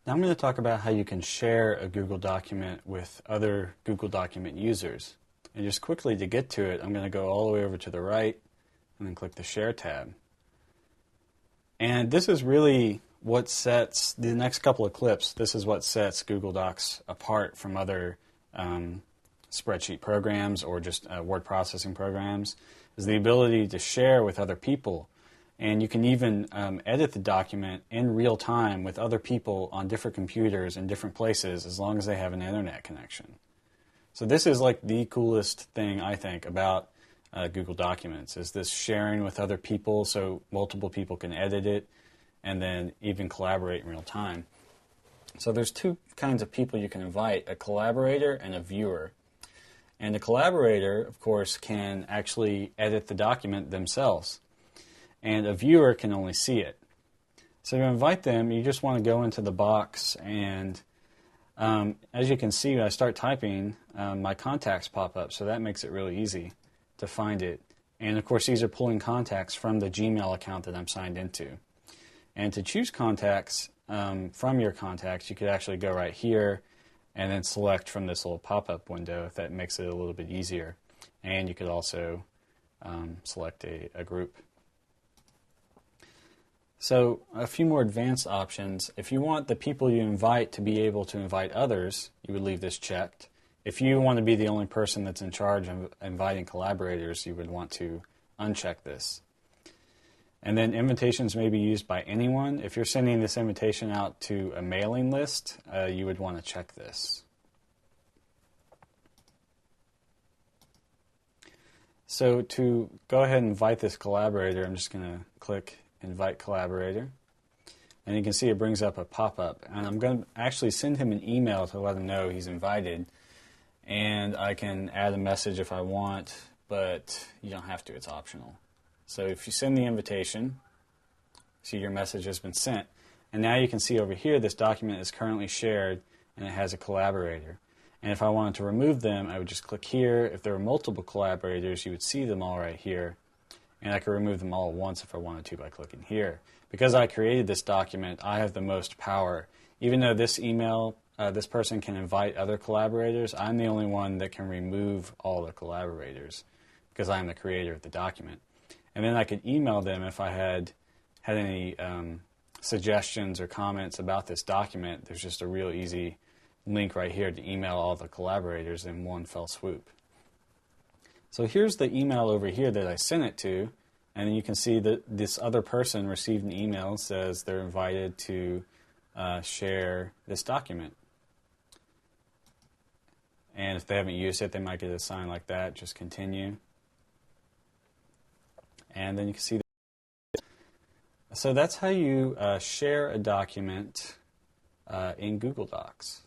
Now I'm going to talk about how you can share a Google document with other Google document users. And just quickly to get to it, I'm going to go all the way over to the right and then click the Share tab. And this is really what sets, the next couple of clips, this is what sets Google Docs apart from other spreadsheet programs or just word processing programs, is the ability to share with other people. And you can even edit the document in real time with other people on different computers in different places as long as they have an internet connection. So this is like the coolest thing, I think, about Google Documents, is this sharing with other people so multiple people can edit it and then even collaborate in real time. So there's two kinds of people you can invite, a collaborator and a viewer. And the collaborator, of course, can actually edit the document themselves. And a viewer can only see it. So to invite them, you just want to go into the box, and as you can see, when I start typing, my contacts pop up, so that makes it really easy to find it. And of course, these are pulling contacts from the Gmail account that I'm signed into. And to choose contacts from your contacts, you could actually go right here and then select from this little pop-up window if that makes it a little bit easier. And you could also select a group. So a few more advanced options. If you want the people you invite to be able to invite others, you would leave this checked. If you want to be the only person that's in charge of inviting collaborators, you would want to uncheck this. And then invitations may be used by anyone. If you're sending this invitation out to a mailing list, you would want to check this. So to go ahead and invite this collaborator, I'm just going to click Invite Collaborator. And you can see it brings up a pop-up. And I'm going to actually send him an email to let him know he's invited. And I can add a message if I want, but you don't have to. It's optional. So if you send the invitation, see your message has been sent. And now you can see over here this document is currently shared and it has a collaborator. And if I wanted to remove them, I would just click here. If there were multiple collaborators, you would see them all right here. And I could remove them all at once if I wanted to by clicking here. Because I created this document, I have the most power. Even though this email, this person can invite other collaborators, I'm the only one that can remove all the collaborators because I'm the creator of the document. And then I could email them if I had any suggestions or comments about this document. There's just a real easy link right here to email all the collaborators in one fell swoop. So here's the email over here that I sent it to, and you can see that this other person received an email that says they're invited to share this document. And if they haven't used it, they might get a sign like that, just continue. And then you can see that. So that's how you share a document in Google Docs.